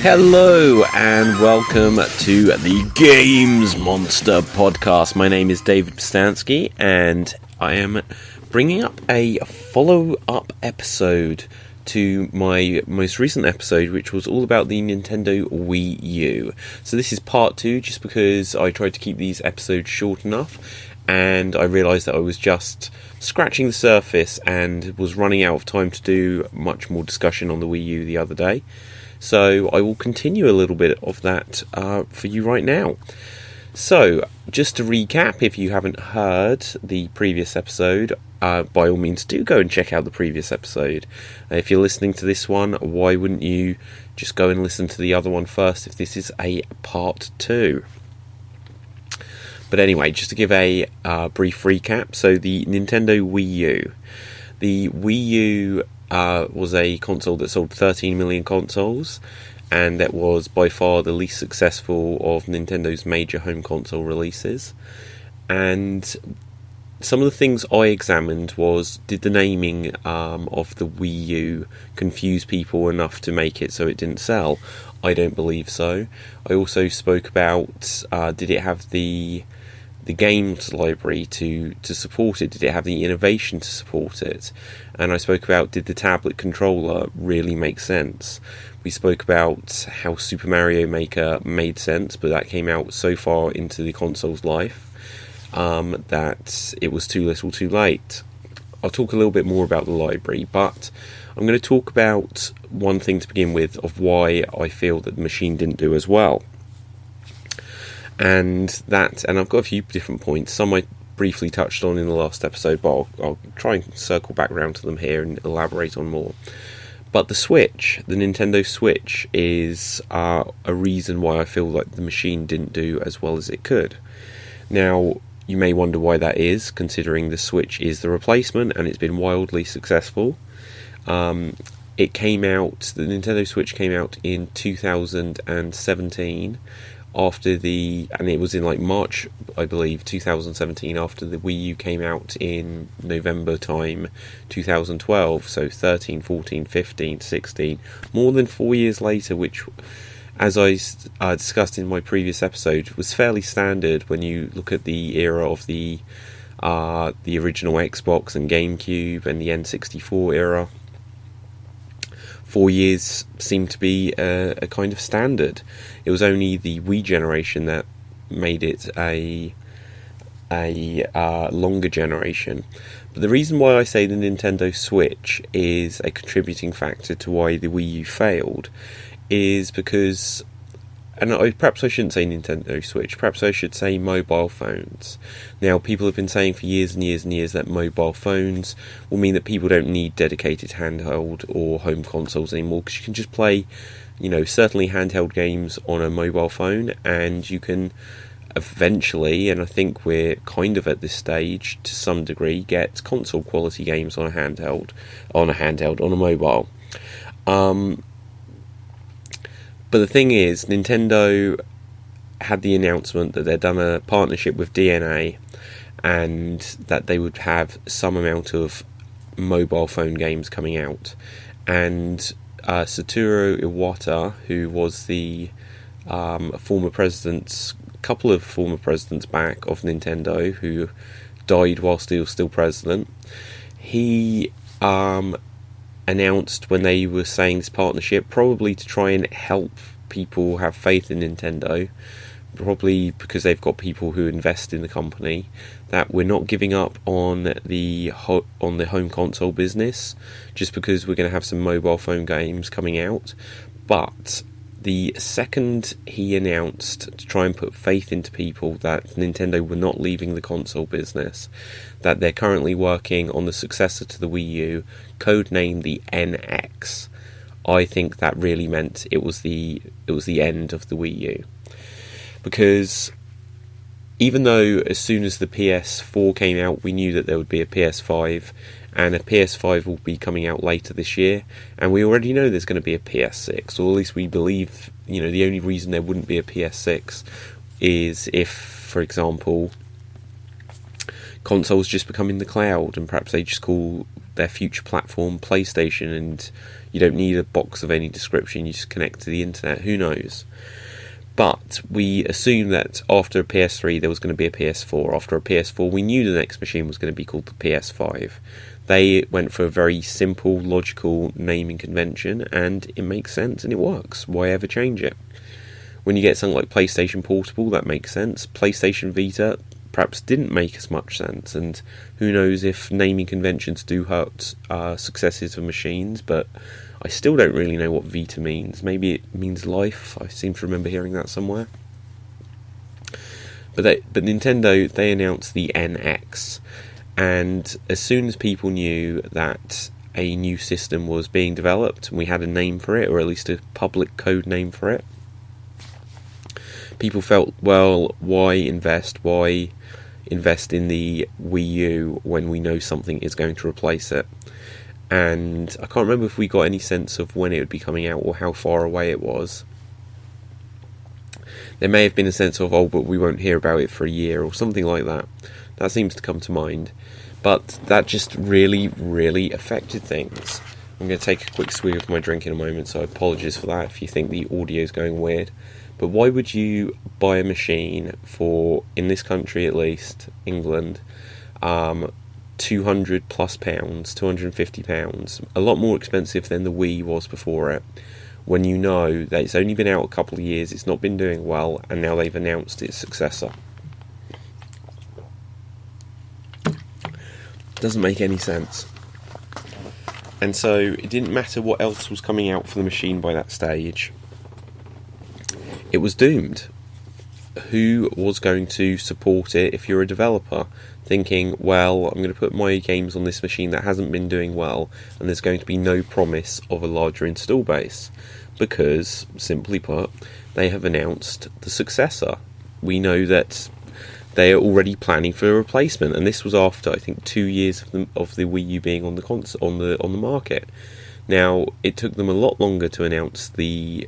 Hello and welcome to the Games Monster podcast. My name is David Postansky and I am bringing up a follow-up episode to my most recent episode, which was all about the Nintendo Wii U. So this is part 2, just because I tried to keep these episodes short enough and I realised that I was just scratching the surface and was running out of time to do much more discussion on the Wii U the other day. So I will continue a little bit of that for you right now. So, just to recap, if you haven't heard the previous episode, by all means do go and check out the previous episode. If you're listening to this one, why wouldn't you just go and listen to the other one first if this is a part 2? But anyway, just to give a brief recap, so the Nintendo Wii U. The Wii U was a console that sold 13 million consoles, and that was by far the least successful of Nintendo's major home console releases. And some of the things I examined was, did the naming of the Wii U confuse people enough to make it so it didn't sell? I don't believe so. I also spoke about, did it have the games library to support it? Did it have the innovation to support it? And I spoke about, did the tablet controller really make sense? We spoke about how Super Mario Maker made sense, but that came out so far into the console's life that it was too little too late. I'll talk a little bit more about the library, but I'm going to talk about one thing to begin with of why I feel that the machine didn't do as well. And I've got a few different points. Some I briefly touched on in the last episode, but I'll try and circle back around to them here and elaborate on more. But the Switch, the Nintendo Switch, is a reason why I feel like the machine didn't do as well as it could. Now, you may wonder why that is, considering the Switch is the replacement and it's been wildly successful. The Nintendo Switch came out in 2017. And it was in like March, I believe, 2017, after the Wii U came out in November time 2012, so 13, 14, 15, 16, more than 4 years later, which, as I discussed in my previous episode, was fairly standard when you look at the era of the original Xbox and GameCube and the N64 era. 4 years seemed to be a kind of standard. It was only the Wii generation that made it a longer generation. But the reason why I say the Nintendo Switch is a contributing factor to why the Wii U failed is because, perhaps I shouldn't say Nintendo Switch, perhaps I should say mobile phones. Now, people have been saying for years and years and years that mobile phones will mean that people don't need dedicated handheld or home consoles anymore, because you can just play, certainly handheld games on a mobile phone, and you can eventually, and I think we're kind of at this stage to some degree, get console quality games on a mobile. But the thing is, Nintendo had the announcement that they'd done a partnership with DNA and that they would have some amount of mobile phone games coming out. And Satoru Iwata, who was the couple of former presidents back of Nintendo, who died whilst he was still president, he announced when they were saying this partnership, probably to try and help people have faith in Nintendo, probably because they've got people who invest in the company, that we're not giving up on the home console business just because we're going to have some mobile phone games coming out. But the second he announced to try and put faith into people that Nintendo were not leaving the console business, that they're currently working on the successor to the Wii U, codenamed the NX, I think that really meant it was the end of the Wii U. Because even though as soon as the PS4 came out, we knew that there would be a PS5, and a PS5 will be coming out later this year, and we already know there's going to be a PS6, or at least we believe, the only reason there wouldn't be a PS6 is if, for example, consoles just become in the cloud, and perhaps they their future platform, PlayStation, and you don't need a box of any description, you just connect to the internet, who knows. But we assumed that after a PS3 there was going to be a PS4. After a PS4 we knew the next machine was going to be called the PS5. They went for a very simple, logical naming convention, and it makes sense and it works. Why ever change it? When you get something like PlayStation Portable, that makes sense. PlayStation Vita perhaps didn't make as much sense, and who knows if naming conventions do hurt successes of machines, but I still don't really know what Vita means. Maybe it means life. I seem to remember hearing that somewhere. But Nintendo, they announced the NX, and as soon as people knew that a new system was being developed, and we had a name for it, or at least a public code name for it, people felt, well, why invest? Why invest in the Wii U when we know something is going to replace it? And I can't remember if we got any sense of when it would be coming out or how far away it was. There may have been a sense of, but we won't hear about it for a year or something like that. That seems to come to mind. But that just really, really affected things. I'm going to take a quick swig of my drink in a moment, so apologies for that if you think the audio is going weird. But why would you buy a machine for, in this country at least, England, £200 plus, £250, a lot more expensive than the Wii was before it, when you know that it's only been out a couple of years, it's not been doing well, and now they've announced its successor? Doesn't make any sense. And so it didn't matter what else was coming out for the machine by that stage. It was doomed. Who was going to support it if you're a developer? Thinking, well, I'm going to put my games on this machine that hasn't been doing well, and there's going to be no promise of a larger install base. Because, simply put, they have announced the successor. We know that they are already planning for a replacement, and this was after, I think, 2 years of the Wii U being on the market. Now, it took them a lot longer to announce the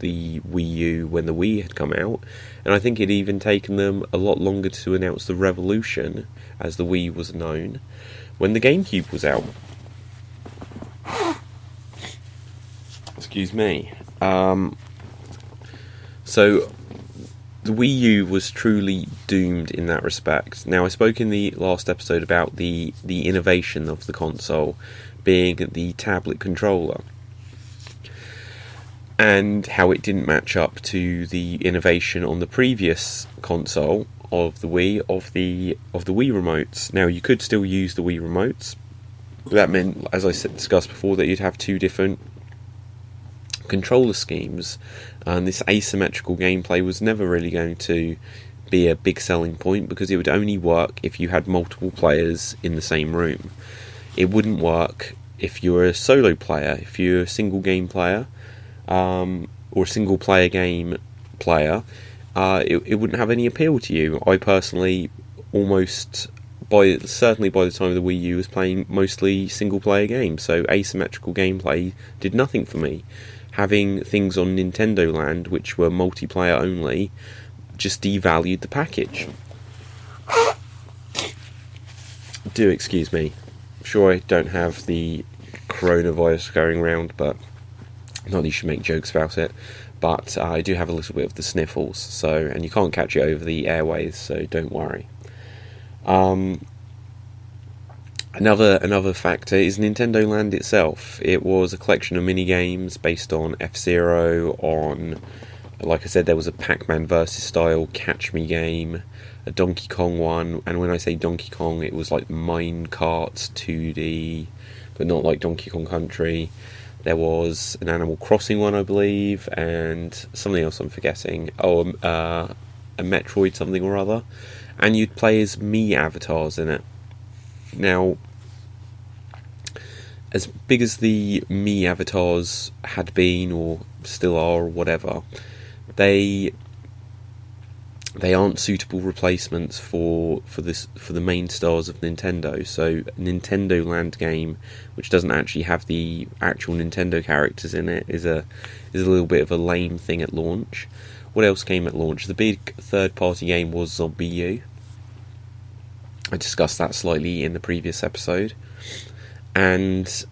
Wii U when the Wii had come out, and I think it even taken them a lot longer to announce the revolution, as the Wii was known, when the GameCube was out. Excuse me. So the Wii U was truly doomed in that respect. Now, I spoke in the last episode about the innovation of the console being the tablet controller, and how it didn't match up to the innovation on the previous console of the Wii, of the Wii remotes. Now, you could still use the Wii remotes. That meant, as I discussed before, that you'd have two different controller schemes, and this asymmetrical gameplay was never really going to be a big selling point, because it would only work if you had multiple players in the same room. It wouldn't work if you were a solo player. If you're a single game player, or a single player game player, it wouldn't have any appeal to you. I personally, certainly by the time of the Wii U, was playing mostly single player games, so asymmetrical gameplay did nothing for me. Having things on Nintendo Land which were multiplayer only just devalued the package. Do excuse me. I'm sure I don't have the coronavirus going around, but not that you should make jokes about it, but I do have a little bit of the sniffles, and you can't catch it over the airways, so don't worry. Another factor is Nintendo Land itself. It was a collection of mini-games based on F-Zero, like I said, there was a Pac-Man versus style Catch Me game, a Donkey Kong one, and when I say Donkey Kong, it was like Minecarts 2D, but not like Donkey Kong Country. There was an Animal Crossing one, I believe, and something else I'm forgetting. A Metroid something or other. And you'd play as Mii avatars in it. Now, as big as the Mii avatars had been, or still are, or whatever, they aren't suitable replacements for the main stars of Nintendo. So a Nintendo Land game, which doesn't actually have the actual Nintendo characters in it, is a little bit of a lame thing at launch. What else came at launch? The big third-party game was Zombie U. I discussed that slightly in the previous episode. and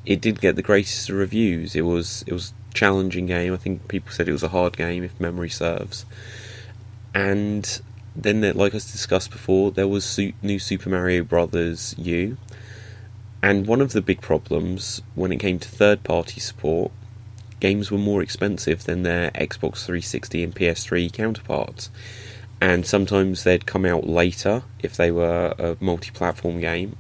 it did get the greatest of reviews. It was a challenging game. I think people said it was a hard game, if memory serves. And then, like I discussed before, there was new Super Mario Bros. U. And one of the big problems when it came to third-party support, games were more expensive than their Xbox 360 and PS3 counterparts. And sometimes they'd come out later if they were a multi-platform game.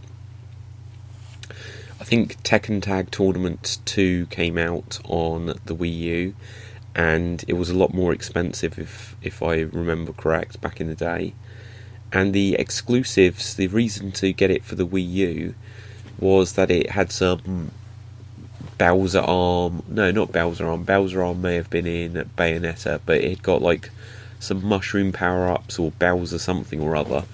I think Tekken Tag Tournament 2 came out on the Wii U, and it was a lot more expensive if I remember correct back in the day. And the exclusives, the reason to get it for the Wii U was that it had some Bowser Arm. No, not Bowser Arm. Bowser Arm may have been in Bayonetta, but it got like some mushroom power-ups or Bowser something or other.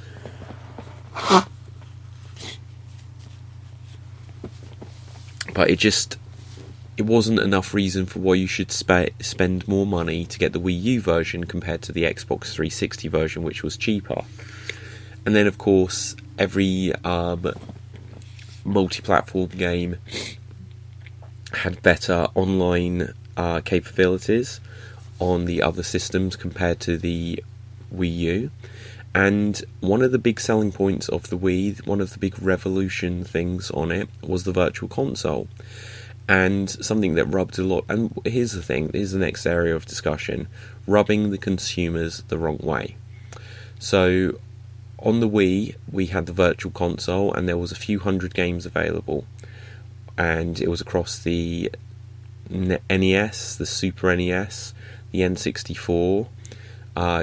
But it wasn't enough reason for why you should spend more money to get the Wii U version compared to the Xbox 360 version, which was cheaper. And then, of course, every multi-platform game had better online capabilities on the other systems compared to the Wii U. And one of the big selling points of the Wii, one of the big revolution things on it, was the Virtual Console. And something that rubbed a lot, and here's the next area of discussion, rubbing the consumers the wrong way. So, on the Wii, we had the Virtual Console, and there was a few hundred games available. And it was across the NES, the Super NES, the N64.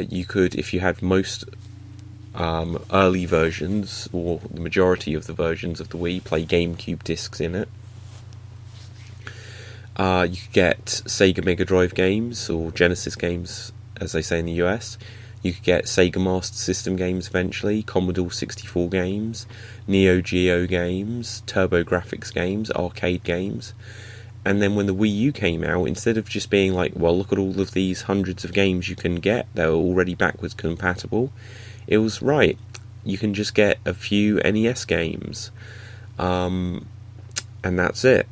You could, if you had most early versions, or the majority of the versions of the Wii, play GameCube discs in it. You could get Sega Mega Drive games, or Genesis games, as they say in the US. You could get Sega Master System games eventually, Commodore 64 games, Neo Geo games, TurboGrafx games, arcade games. And then when the Wii U came out, instead of just being like, well, look at all of these hundreds of games you can get, they're already backwards compatible, it was, right, you can just get a few NES games. And that's it.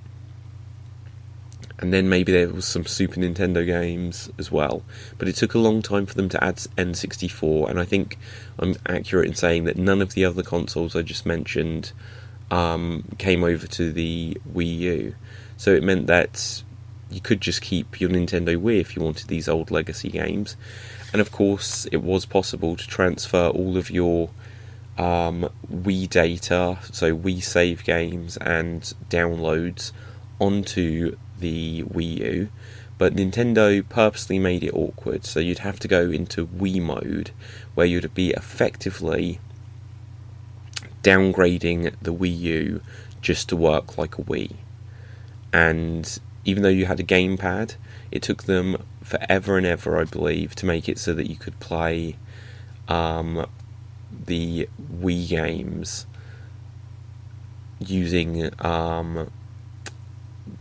And then maybe there was some Super Nintendo games as well. But it took a long time for them to add N64, and I think I'm accurate in saying that none of the other consoles I just mentioned came over to the Wii U. So it meant that you could just keep your Nintendo Wii if you wanted these old legacy games. And of course, it was possible to transfer all of your Wii data, so Wii save games and downloads, onto the Wii U, but Nintendo purposely made it awkward, so you'd have to go into Wii mode, where you'd be effectively downgrading the Wii U just to work like a Wii. And even though you had a gamepad, it took them forever and ever, I believe, to make it so that you could play the Wii games using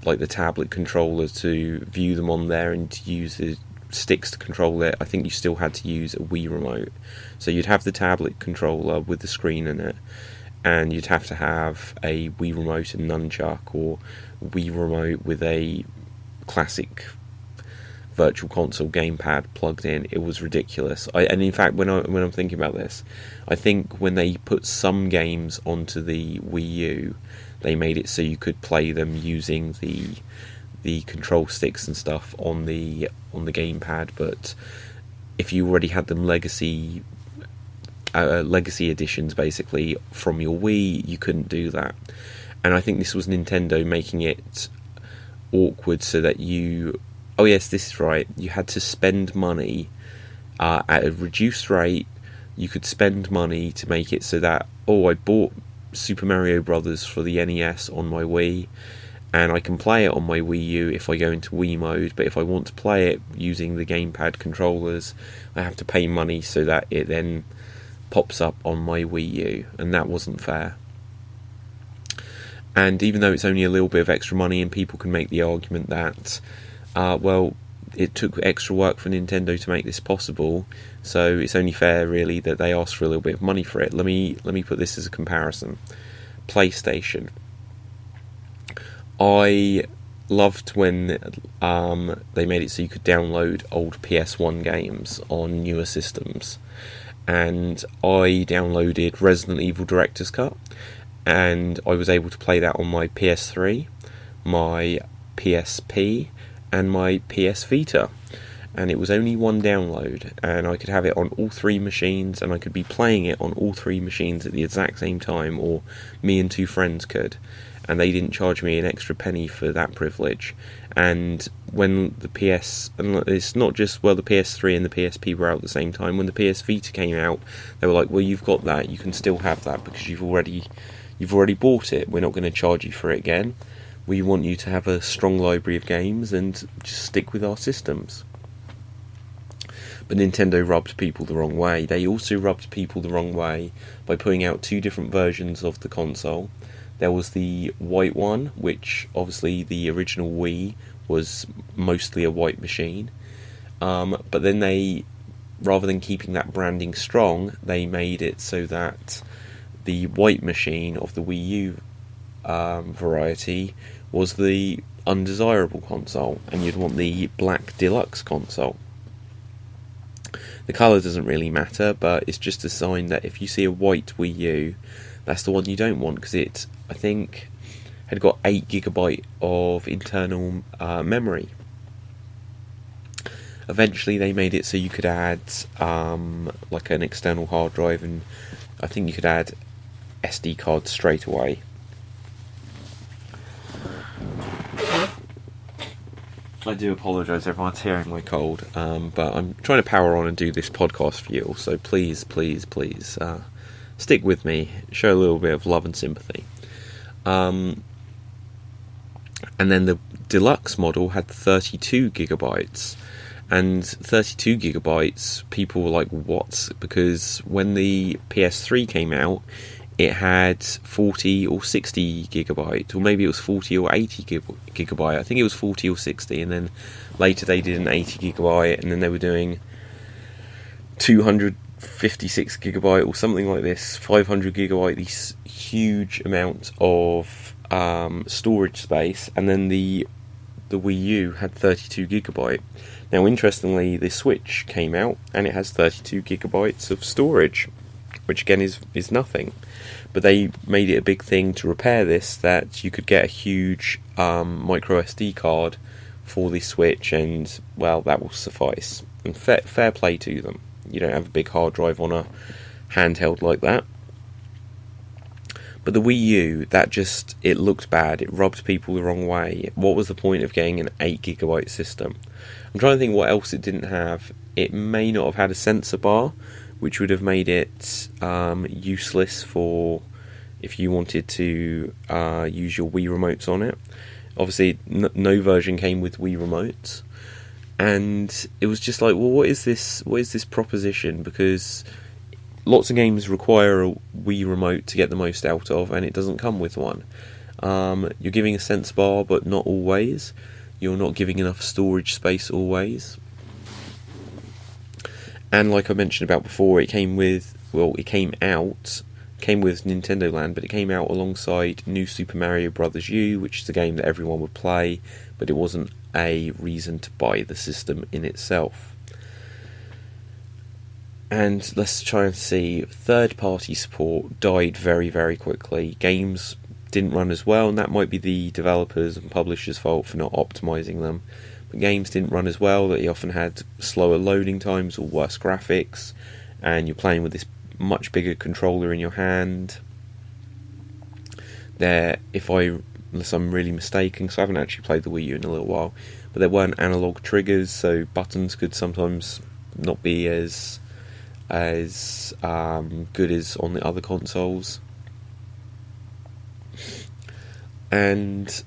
like the tablet controller to view them on there, and to use the sticks to control it. I think you still had to use a Wii remote. So you'd have the tablet controller with the screen in it, and you'd have to have a Wii remote and nunchuck, or Wii remote with a classic Virtual Console gamepad plugged in. It was ridiculous. And in fact, when I'm thinking about this, I think when they put some games onto the Wii U, they made it so you could play them using the control sticks and stuff on the gamepad. But if you already had them legacy editions, basically, from your Wii, you couldn't do that. And I think this was Nintendo making it awkward so that you... Oh yes, this is right. You had to spend money at a reduced rate. You could spend money to make it so that, I bought Super Mario Bros. For the NES on my Wii, and I can play it on my Wii U if I go into Wii mode, but if I want to play it using the gamepad controllers, I have to pay money so that it then pops up on my Wii U, and that wasn't fair. And even though it's only a little bit of extra money, and people can make the argument that it took extra work for Nintendo to make this possible, so it's only fair really that they asked for a little bit of money for it. Let me put this as a comparison. PlayStation. I loved when they made it so you could download old PS1 games on newer systems, and I downloaded Resident Evil Director's Cut, and I was able to play that on my PS3, my PSP, and my PS Vita. And it was only one download, and I could have it on all three machines, and I could be playing it on all three machines at the exact same time, or me and two friends could, and they didn't charge me an extra penny for that privilege. And when the and it's not just, the PS3 and the PSP were out at the same time. When the PS Vita came out, they were like, well, you've got that, you can still have that because you've already bought it. We're not going to charge you for it again. We want you to have a strong library of games and just stick with our systems. But Nintendo rubbed people the wrong way. They also rubbed people the wrong way by putting out two different versions of the console. There was the white one, which obviously the original Wii was mostly a white machine. But then they, rather than keeping that branding strong, they made it so that the white machine of the Wii U variety was the undesirable console, and you'd want the black deluxe console. The colour doesn't really matter, but it's just a sign that if you see a white Wii U, that's the one you don't want, because it, I think, had got 8GB of internal memory. Eventually they made it so you could add like an external hard drive, and I think you could add SD cards straight away. I do apologise, everyone's hearing my cold, but I'm trying to power on and do this podcast for you all, so please stick with me, show a little bit of love and sympathy. And then the deluxe model had 32GB, and 32GB, people were like, what? Because when the PS3 came out, it had 40 or 60GB, or maybe it was 40 or 80GB. I think it was 40 or 60, and then later they did an 80GB, and then they were doing 256GB or something like this, 500GB, these huge amounts of storage space, and then the Wii U had 32GB. Now, interestingly, the Switch came out, and it has 32GB of storage, which again is nothing. But they made it a big thing to repair this, that you could get a huge micro SD card for the Switch, and, well, that will suffice. And fair play to them. You don't have a big hard drive on a handheld like that. But the Wii U, it looked bad. It rubbed people the wrong way. What was the point of getting an 8GB system? I'm trying to think what else it didn't have. It may not have had a sensor bar, which would have made it useless for if you wanted to use your Wii remotes on it. Obviously, no version came with Wii remotes, and it was just like, well, what is this proposition? Because lots of games require a Wii remote to get the most out of, and it doesn't come with one. You're giving a sense bar, but not always. You're not giving enough storage space always. And like I mentioned about before, it came with Nintendo Land, but it came out alongside New Super Mario Bros. U, which is a game that everyone would play, but it wasn't a reason to buy the system in itself. And let's try and see, third-party support died very, very quickly. Games didn't run as well, and that might be the developers and publishers' fault for not optimising them. Games didn't run as well, that you often had slower loading times or worse graphics, and you're playing with this much bigger controller in your hand. Unless I'm really mistaken, because I haven't actually played the Wii U in a little while, but there weren't analog triggers, so buttons could sometimes not be as good as on the other consoles. And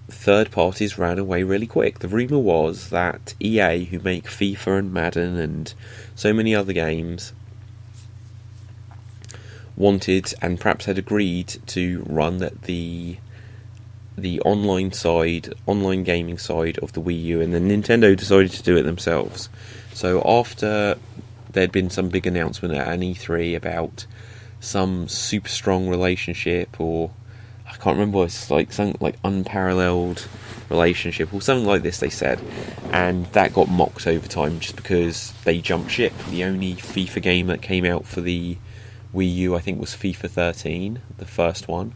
third parties ran away really quick. The rumour was that EA, who make FIFA and Madden and so many other games, wanted and perhaps had agreed to run the online gaming side of the Wii U, and then Nintendo decided to do it themselves. So after there'd been some big announcement at an E3 about some super strong relationship, or I can't can't remember, it's like something like unparalleled relationship or something like this, they said, and that got mocked over time just because they jumped ship. The only FIFA game that came out for the Wii U, I think, was FIFA 13, the first one,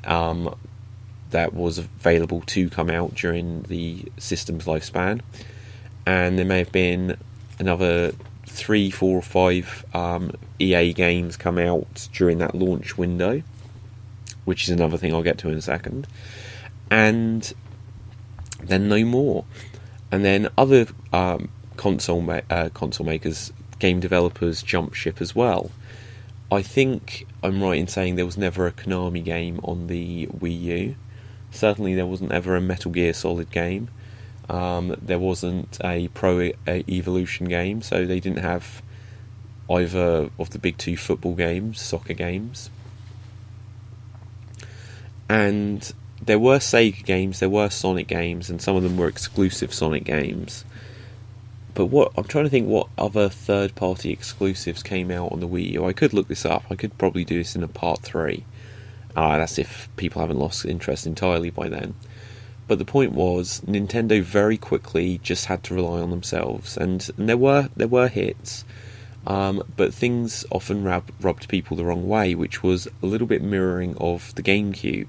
that was available to come out during the system's lifespan, and there may have been another 3, 4 or 5 EA games come out during that launch window, which is another thing I'll get to in a second, and then no more. And then other console makers, game developers, jumped ship as well. I think I'm right in saying there was never a Konami game on the Wii U. Certainly there wasn't ever a Metal Gear Solid game. There wasn't a Pro Evolution game, so they didn't have either of the big 2 football games, soccer games. And there were Sega games, there were Sonic games, and some of them were exclusive Sonic games. But I'm trying to think what other third-party exclusives came out on the Wii U. I could look this up. I could probably do this in a part 3. That's if people haven't lost interest entirely by then. But the point was, Nintendo very quickly just had to rely on themselves, and there were hits, but things often rubbed people the wrong way, which was a little bit mirroring of the GameCube.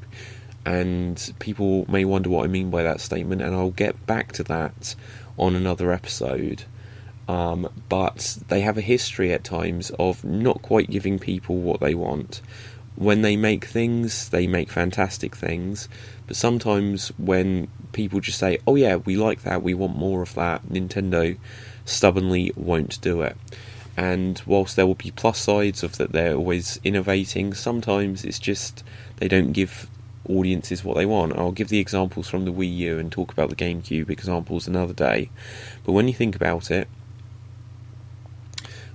And people may wonder what I mean by that statement, and I'll get back to that on another episode. But they have a history at times of not quite giving people what they want. When they make things, they make fantastic things, but sometimes when people just say, oh yeah, we like that, we want more of that, Nintendo stubbornly won't do it. And whilst there will be plus sides of that, they're always innovating, sometimes it's just they don't give audiences what they want. I'll give the examples from the Wii U and talk about the GameCube examples another day. But when you think about it,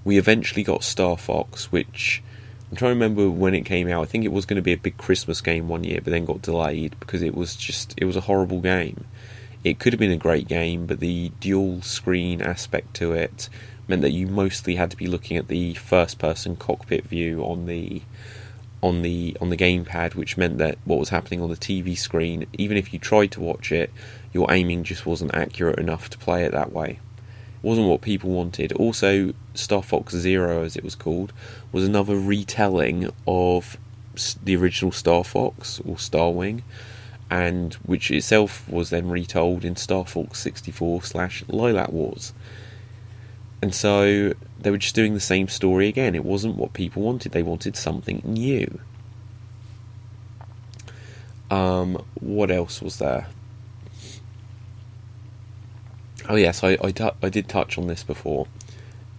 we eventually got Star Fox, which I'm trying to remember when it came out. I think it was going to be a big Christmas game one year, but then got delayed because it was a horrible game. It could have been a great game, but the dual screen aspect to it meant that you mostly had to be looking at the first person cockpit view on the gamepad, which meant that what was happening on the TV screen, even if you tried to watch it, your aiming just wasn't accurate enough to play it that way. It wasn't what people wanted. Also, Star Fox Zero, as it was called, was another retelling of the original Star Fox, or Starwing, and which itself was then retold in Star Fox 64/Lilac Wars. And so they were just doing the same story again. It wasn't what people wanted. They wanted something new. What else was there? Oh yes, I did touch on this before.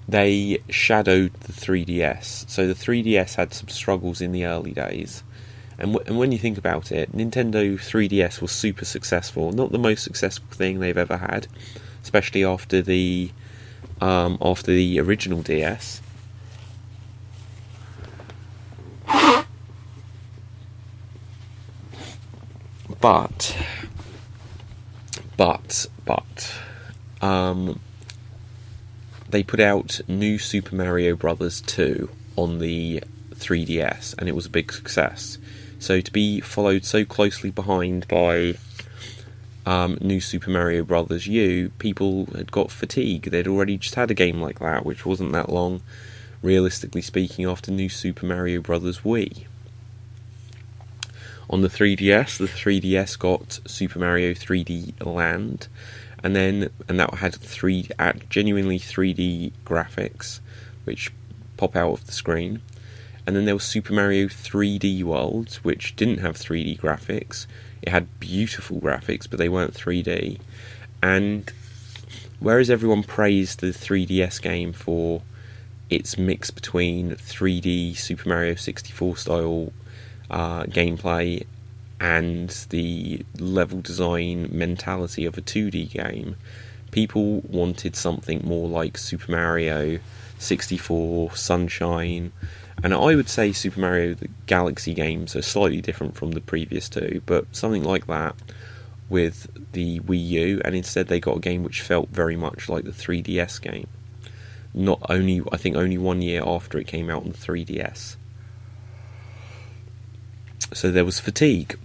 They shadowed the 3DS. So the 3DS had some struggles in the early days. And when you think about it, Nintendo 3DS was super successful. Not the most successful thing they've ever had, especially after the original DS. But they put out New Super Mario Bros. 2 on the 3DS, and it was a big success. So to be followed so closely behind by New Super Mario Bros. U, people had got fatigue. They'd already just had a game like that, which wasn't that long, realistically speaking, after New Super Mario Bros. Wii. On the 3DS got Super Mario 3D Land, and that had genuinely 3D graphics, which pop out of the screen. And then there was Super Mario 3D World, which didn't have 3D graphics. It had beautiful graphics, but they weren't 3D. And whereas everyone praised the 3DS game for its mix between 3D Super Mario 64 style gameplay and the level design mentality of a 2D game, people wanted something more like Super Mario 64, Sunshine, and I would say Super Mario the Galaxy games are slightly different from the previous two, but something like that with the Wii U, and instead they got a game which felt very much like the 3DS game. I think only 1 year after it came out on the 3DS. So there was fatigue.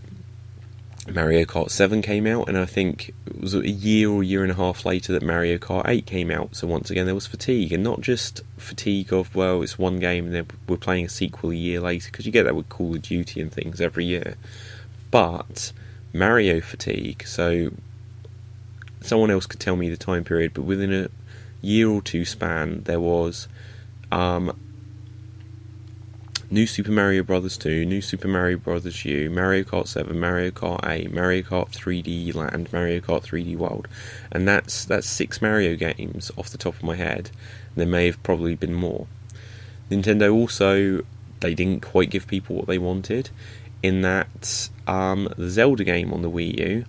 Mario Kart 7 came out, and I think it was a year or year and a half later that Mario Kart 8 came out. So once again, there was fatigue, and not just fatigue of, well, it's one game and then we're playing a sequel a year later, because you get that with Call of Duty and things every year. But Mario fatigue, so someone else could tell me the time period, but within a year or two span, there was New Super Mario Bros. 2, New Super Mario Bros. U, Mario Kart 7, Mario Kart 8, Mario Kart 3D Land, Mario Kart 3D World, and that's 6 Mario games off the top of my head. There may have probably been more. Nintendo also, they didn't quite give people what they wanted, in that the Zelda game on the Wii U,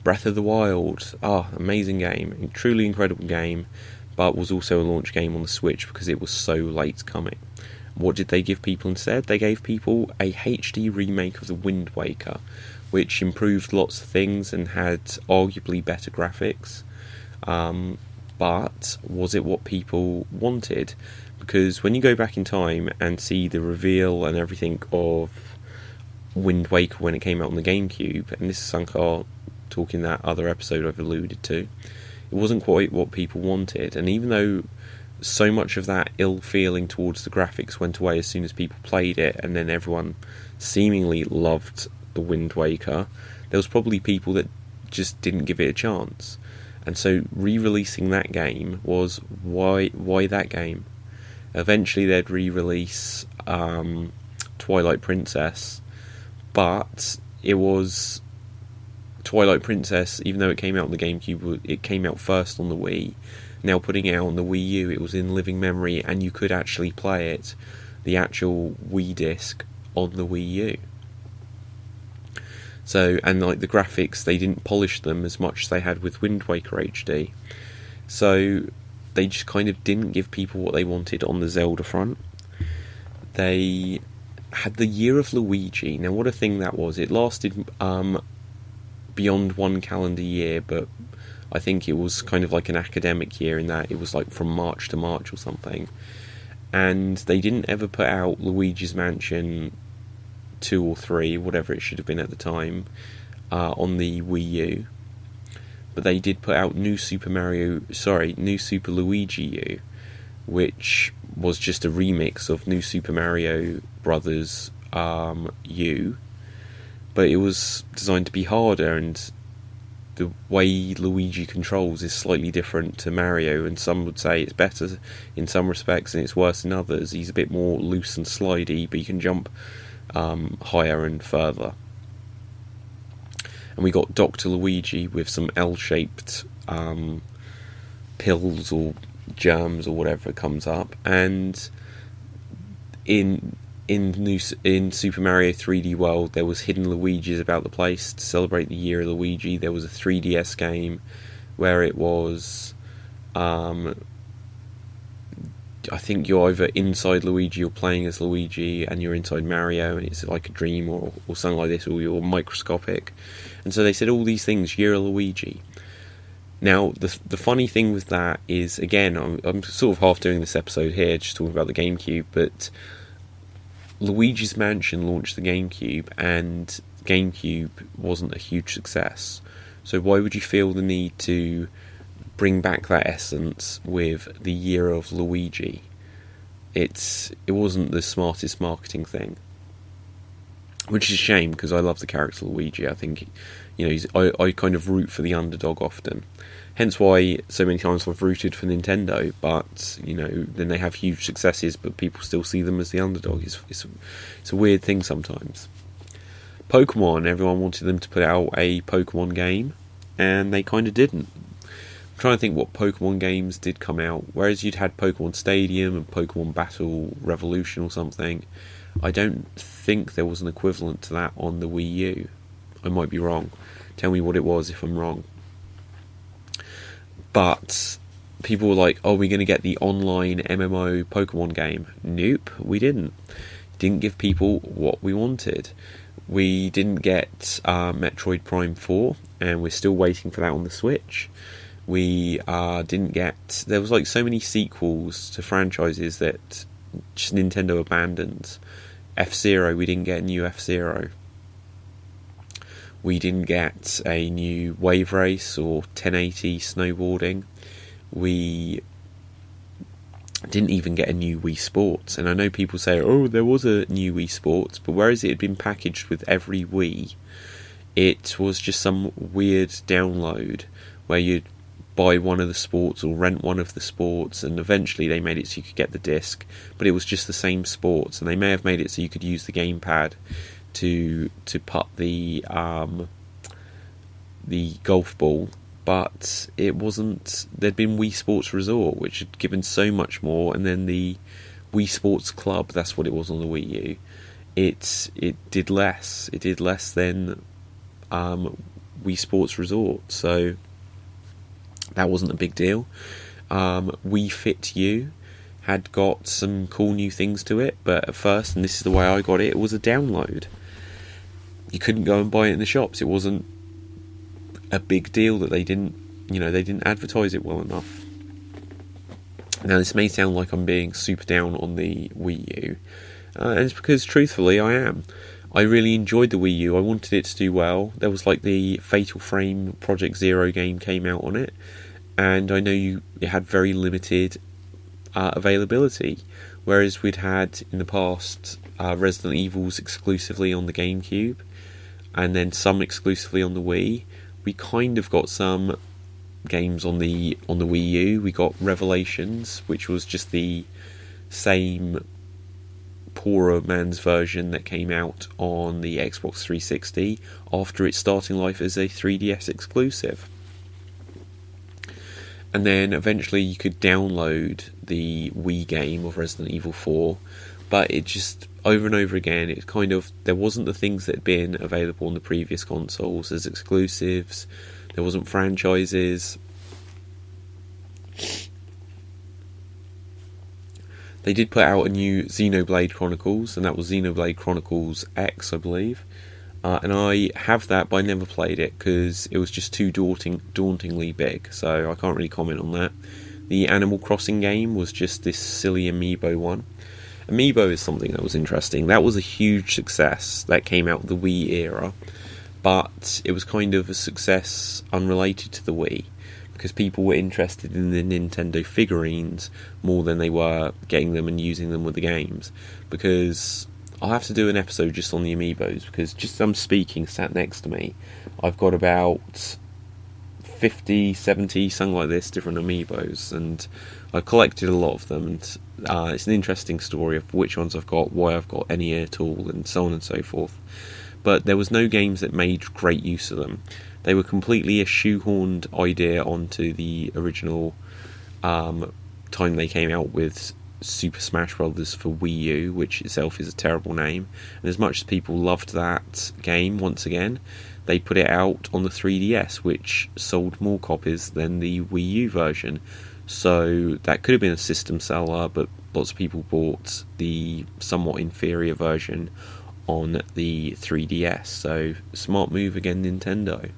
Breath of the Wild, amazing game, truly incredible game, but was also a launch game on the Switch because it was so late coming. What did they give people instead? They gave people a HD remake of The Wind Waker, which improved lots of things and had arguably better graphics. But was it what people wanted? Because when you go back in time and see the reveal and everything of Wind Waker when it came out on the GameCube, and this is Sankar talking that other episode I've alluded to, it wasn't quite what people wanted. And even though so much of that ill feeling towards the graphics went away as soon as people played it, and then everyone seemingly loved the Wind Waker, there was probably people that just didn't give it a chance. And so re-releasing that game was, why that game? Eventually they'd re-release Twilight Princess, but it was Twilight Princess, even though it came out on the GameCube, it came out first on the Wii. Now putting it out on the Wii U, it was in living memory, and you could actually play it, the actual Wii disc, on the Wii U. So, and like the graphics, they didn't polish them as much as they had with Wind Waker HD. So they just kind of didn't give people what they wanted on the Zelda front. They had the Year of Luigi. Now what a thing that was. It lasted beyond one calendar year, but I think it was kind of like an academic year in that it was like from March to March or something. And they didn't ever put out Luigi's Mansion 2 or 3, whatever it should have been at the time, on the Wii U. But they did put out New Super Luigi U, which was just a remix of New Super Mario Brothers U. But it was designed to be harder, and the way Luigi controls is slightly different to Mario, and some would say it's better in some respects and it's worse in others. He's a bit more loose and slidey, but you can jump higher and further. And we got Dr. Luigi with some L-shaped pills or germs or whatever comes up, and in Super Mario 3D World, there was hidden Luigis about the place to celebrate the Year of Luigi. There was a 3DS game where it was, I think you're either inside Luigi or playing as Luigi, and you're inside Mario, and it's like a dream or something like this, or you're microscopic. And so they said all these things, Year of Luigi. Now, the funny thing with that is, again, I'm sort of half doing this episode here, just talking about the GameCube, but Luigi's Mansion launched the GameCube, and GameCube wasn't a huge success. So why would you feel the need to bring back that essence with the Year of Luigi? It wasn't the smartest marketing thing, which is a shame, because I love the character Luigi. I think, I kind of root for the underdog often. Hence why so many times I've rooted for Nintendo, but, then they have huge successes, but people still see them as the underdog. It's a weird thing sometimes. Pokemon, everyone wanted them to put out a Pokemon game, and they kind of didn't. I'm trying to think what Pokemon games did come out, whereas you'd had Pokemon Stadium and Pokemon Battle Revolution or something. I don't think there was an equivalent to that on the Wii U. I might be wrong. Tell me what it was if I'm wrong. But people were like, we're going to get the online MMO Pokemon game. Nope, we didn't. Didn't give people what we wanted. We didn't get Metroid Prime 4, and we're still waiting for that on the Switch. We didn't get... There was like so many sequels to franchises that just Nintendo abandoned. F-Zero, we didn't get a new F-Zero. We didn't get a new wave race or 1080 snowboarding. We didn't even get a new Wii Sports. And I know people say, oh, there was a new Wii Sports, but whereas it had been packaged with every Wii, it was just some weird download where you'd buy one of the sports or rent one of the sports, and eventually they made it so you could get the disc, but it was just the same sports. And they may have made it so you could use the gamepad to putt the golf ball, but it wasn't. There'd been Wii Sports Resort, which had given so much more, and then the Wii Sports Club, that's what it was on the Wii U. It did less. It did less than Wii Sports Resort, so that wasn't a big deal. Wii Fit U had got some cool new things to it, but at first, and this is the way I got it, it was a download. You couldn't go and buy it in the shops. It wasn't a big deal that they didn't advertise it well enough. Now, this may sound like I'm being super down on the Wii U, and it's because, truthfully, I am. I really enjoyed the Wii U. I wanted it to do well. There was like the Fatal Frame Project Zero game came out on it, and I know it had very limited availability, whereas we'd had in the past Resident Evils exclusively on the GameCube, and then some exclusively on the Wii. We kind of got some games on the Wii U. We got Revelations, which was just the same poorer man's version that came out on the Xbox 360 after its starting life as a 3DS exclusive. And then eventually you could download the Wii game of Resident Evil 4, but it just, over and over again, it kind of, there wasn't the things that had been available on the previous consoles as exclusives. There wasn't franchises. They did put out a new Xenoblade Chronicles, and that was Xenoblade Chronicles X, I believe. And I have that, but I never played it because it was just too dauntingly big, so I can't really comment on that. The Animal Crossing game was just this silly amiibo one. Amiibo is something that was interesting. That was a huge success. That came out the Wii era, but it was kind of a success unrelated to the Wii, because people were interested in the Nintendo figurines more than they were getting them and using them with the games. Because I'll have to do an episode just on the amiibos, because just I'm speaking sat next to me, I've got about 50, 70, something like this, different amiibos, and I've collected a lot of them, and it's an interesting story of which ones I've got, why I've got any at all, and so on and so forth. But there was no games that made great use of them. They were completely a shoehorned idea onto the original time they came out with Super Smash Bros. For Wii U, which itself is a terrible name. And as much as people loved that game, once again, they put it out on the 3DS, which sold more copies than the Wii U version. So that could have been a system seller, but lots of people bought the somewhat inferior version on the 3DS. So smart move again, Nintendo.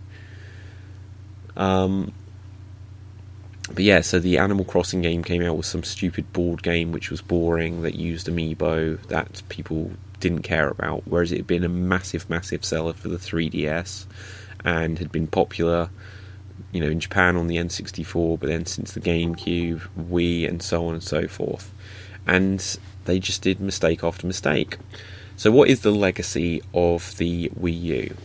But yeah, so the Animal Crossing game came out with some stupid board game which was boring, that used amiibo that people didn't care about, whereas it had been a massive seller for the 3DS and had been popular, in Japan on the N64, but then since the GameCube, Wii, and so on and so forth. And they just did mistake after mistake. So what is the legacy of the Wii U?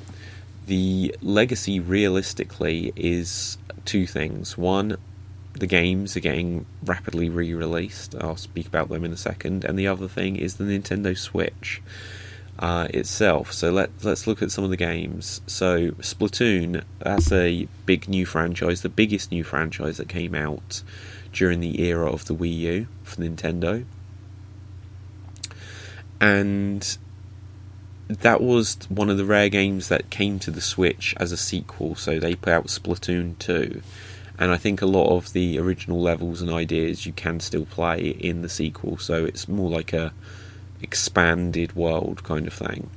The legacy, realistically, is two things. One, the games are getting rapidly re-released. I'll speak about them in a second. And the other thing is the Nintendo Switch itself. So let's look at some of the games. So Splatoon, that's a big new franchise, the biggest new franchise that came out during the era of the Wii U for Nintendo. And that was one of the rare games that came to the Switch as a sequel, so they put out Splatoon 2. And I think a lot of the original levels and ideas you can still play in the sequel, so it's more like a expanded world kind of thing,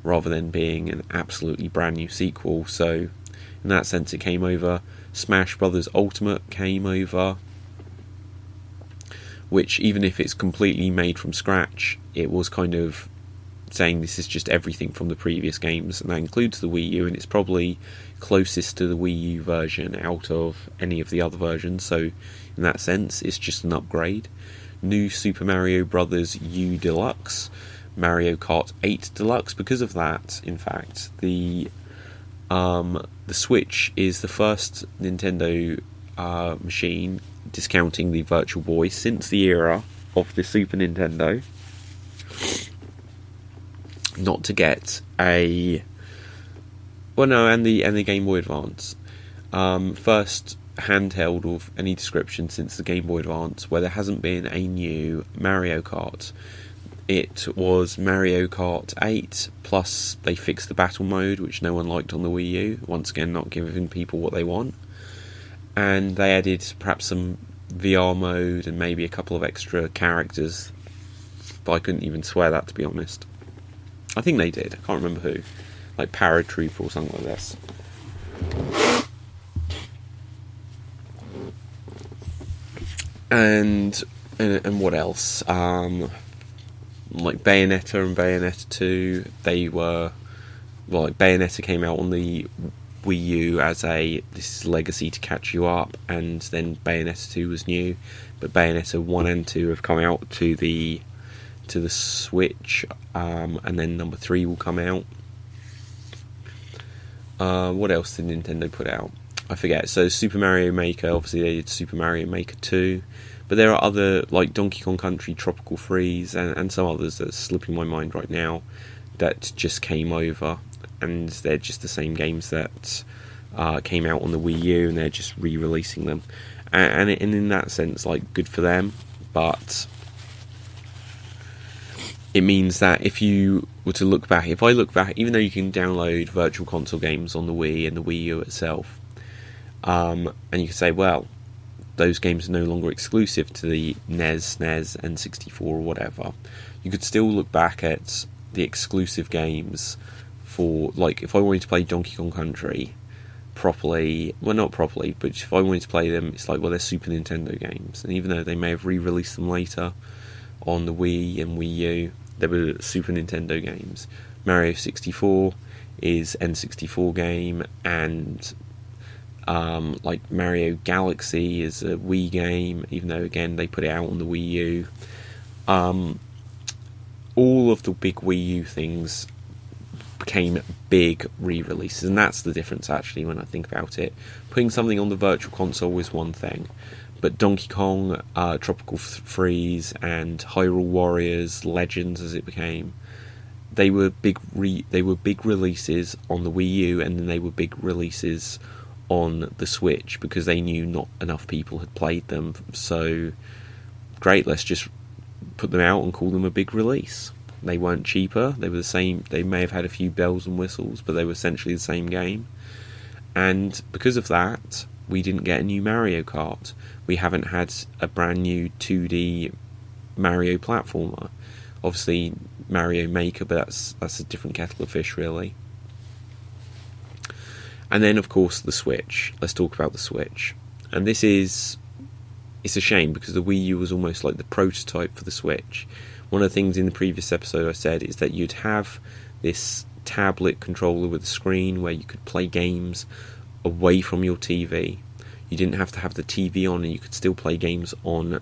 rather than being an absolutely brand new sequel. So in that sense it came over. Smash Brothers Ultimate came over, which, even if it's completely made from scratch, it was kind of saying this is just everything from the previous games, and that includes the Wii U, and it's probably closest to the Wii U version out of any of the other versions, so in that sense it's just an upgrade. New Super Mario Bros. U Deluxe, Mario Kart 8 Deluxe. Because of that, in fact, the Switch is the first Nintendo machine, discounting the Virtual Boy, since the era of the Super Nintendo, not to get and the Game Boy Advance. First handheld of any description since the Game Boy Advance where there hasn't been a new Mario Kart. It was Mario Kart 8, plus they fixed the battle mode, which no one liked on the Wii U, once again not giving people what they want. And they added perhaps some VR mode and maybe a couple of extra characters, but I couldn't even swear that, to be honest. I think they did, I can't remember who, like Paratrooper or something like this. And what else? Like Bayonetta and Bayonetta 2, Bayonetta came out on the Wii U as this is legacy to catch you up, and then Bayonetta 2 was new, but Bayonetta 1 and 2 have come out to the Switch, and then number 3 will come out. What else did Nintendo put out? I forget. So Super Mario Maker, obviously they did Super Mario Maker 2, but there are other, like Donkey Kong Country, Tropical Freeze, and some others that are slipping my mind right now, that just came over, and they're just the same games that came out on the Wii U, and they're just re-releasing them. And in that sense, like, good for them, but it means that if you were to look back, if I look back, even though you can download Virtual Console games on the Wii and the Wii U itself, and you can say, well, those games are no longer exclusive to the NES, N64 or whatever, you could still look back at the exclusive games for, like, if I wanted to play Donkey Kong Country properly, well, not properly, but if I wanted to play them, it's like, well, they're Super Nintendo games, and even though they may have re-released them later on the Wii and Wii U, they were Super Nintendo games. Mario 64 is N64 game, and like Mario Galaxy is a Wii game, even though again they put it out on the Wii U. All of the big Wii U things became big re-releases, and that's the difference actually when I think about it. Putting something on the Virtual Console is one thing, but Donkey Kong, Tropical Freeze, and Hyrule Warriors Legends, as it became, they were big releases on the Wii U, and then they were big releases on the Switch because they knew not enough people had played them. So great, let's just put them out and call them a big release. They weren't cheaper, they were the same. They may have had a few bells and whistles, but they were essentially the same game. And because of that, we didn't get a new Mario Kart. We haven't had a brand new 2D Mario platformer. Obviously Mario Maker, but that's a different kettle of fish really. And then of course the Switch. Let's talk about the Switch. And it's a shame because the Wii U was almost like the prototype for the Switch. One of the things in the previous episode I said is that you'd have this tablet controller with a screen where you could play games away from your TV. You didn't have to have the TV on, and you could still play games on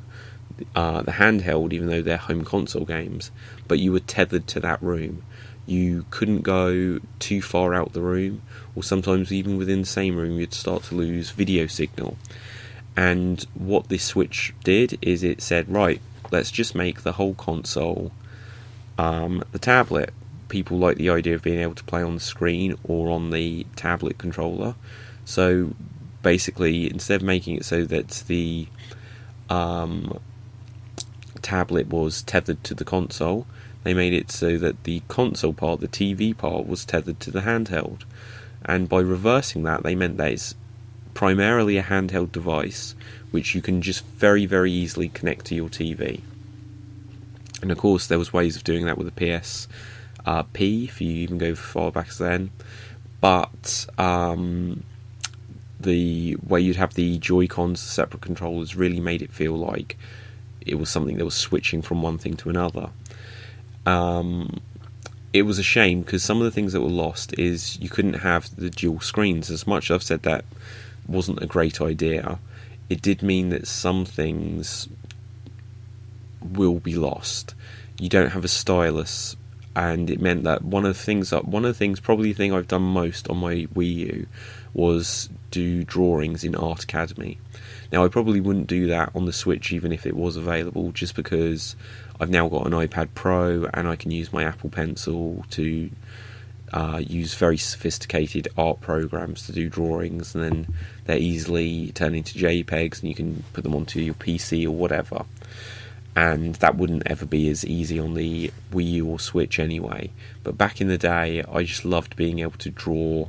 the handheld, even though they're home console games, but you were tethered to that room. You couldn't go too far out the room, or sometimes even within the same room you'd start to lose video signal. And what this Switch did is it said, right, let's just make the whole console the tablet. People like the idea of being able to play on the screen or on the tablet controller. So basically, instead of making it so that the tablet was tethered to the console, they made it so that the console part, the TV part, was tethered to the handheld. And by reversing that, they meant that it's primarily a handheld device which you can just very, very easily connect to your TV. And of course, there was ways of doing that with the PSP, if you even go far back as then. But the way you'd have the Joy-Cons, the separate controllers, really made it feel like it was something that was switching from one thing to another. it was a shame, because some of the things that were lost is you couldn't have the dual screens. As much as I've said that wasn't a great idea, it did mean that some things will be lost. You don't have a stylus, and it meant that one of the things, probably the thing I've done most on my Wii U, was do drawings in Art Academy. Now, I probably wouldn't do that on the Switch even if it was available, just because I've now got an iPad Pro and I can use my Apple Pencil to use very sophisticated art programs to do drawings, and then they're easily turned into JPEGs and you can put them onto your PC or whatever. And that wouldn't ever be as easy on the Wii U or Switch anyway. But back in the day, I just loved being able to draw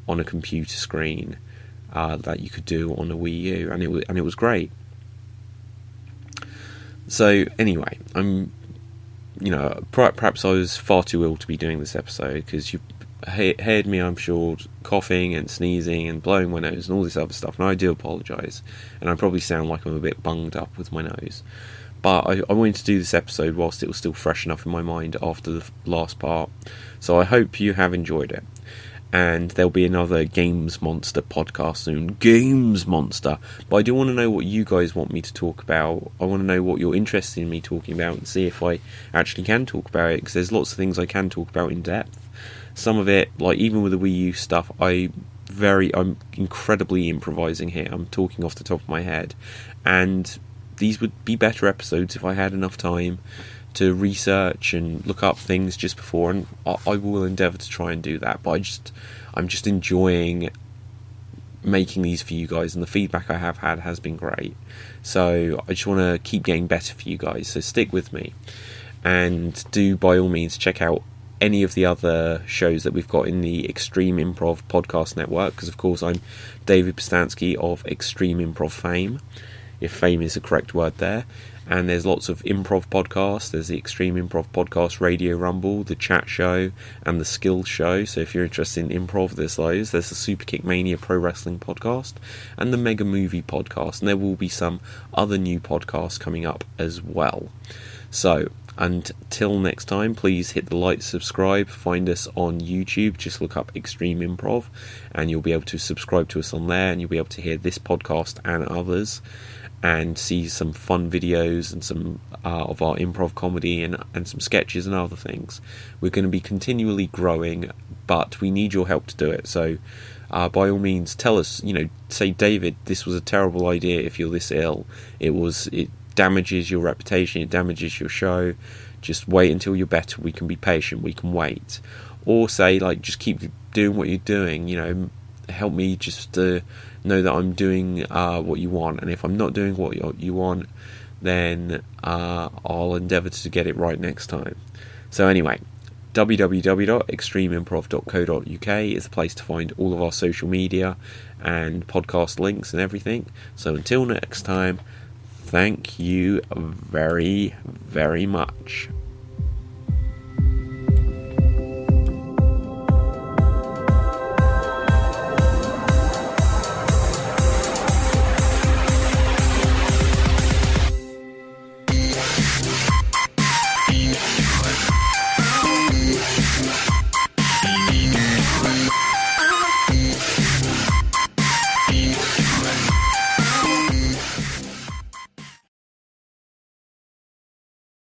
on a computer screen that you could do on a Wii U, and it was great. So anyway, perhaps I was far too ill to be doing this episode, because you've heard me, I'm sure, coughing and sneezing and blowing my nose and all this other stuff, and I do apologise, and I probably sound like I'm a bit bunged up with my nose. But I wanted to do this episode whilst it was still fresh enough in my mind after the last part, so I hope you have enjoyed it. And there'll be another Games Monster podcast soon. Games Monster! But I do want to know what you guys want me to talk about. I want to know what you're interested in me talking about, and see if I actually can talk about it, because there's lots of things I can talk about in depth. Some of it, like even with the Wii U stuff, I'm incredibly improvising here. I'm talking off the top of my head. And these would be better episodes if I had enough time to research and look up things just before, and I will endeavour to try and do that. But I'm just enjoying making these for you guys, and the feedback I have had has been great. So I just want to keep getting better for you guys, so stick with me. And do, by all means, check out any of the other shows that we've got in the Extreme Improv Podcast Network, because of course I'm David Postansky of Extreme Improv fame, if fame is the correct word there. And there's lots of improv podcasts. There's the Extreme Improv Podcast, Radio Rumble, the Chat Show, and the Skills Show. So if you're interested in improv, there's those. There's the Superkick Mania Pro Wrestling Podcast and the Mega Movie Podcast. And there will be some other new podcasts coming up as well. So until next time, please hit the like, subscribe. Find us on YouTube. Just look up Extreme Improv, and you'll be able to subscribe to us on there, and you'll be able to hear this podcast and others, and see some fun videos and some of our improv comedy and some sketches and other things. We're going to be continually growing, but we need your help to do it. So by all means, tell us, say, David, this was a terrible idea if you're this ill. It damages your reputation, it damages your show. Just wait until you're better. We can be patient, we can wait. Or say, just keep doing what you're doing, help me just to know that I'm doing what you want, and if I'm not doing what you want, then I'll endeavour to get it right next time. So anyway, www.extremeimprov.co.uk is the place to find all of our social media and podcast links and everything. So until next time, thank you very, very much.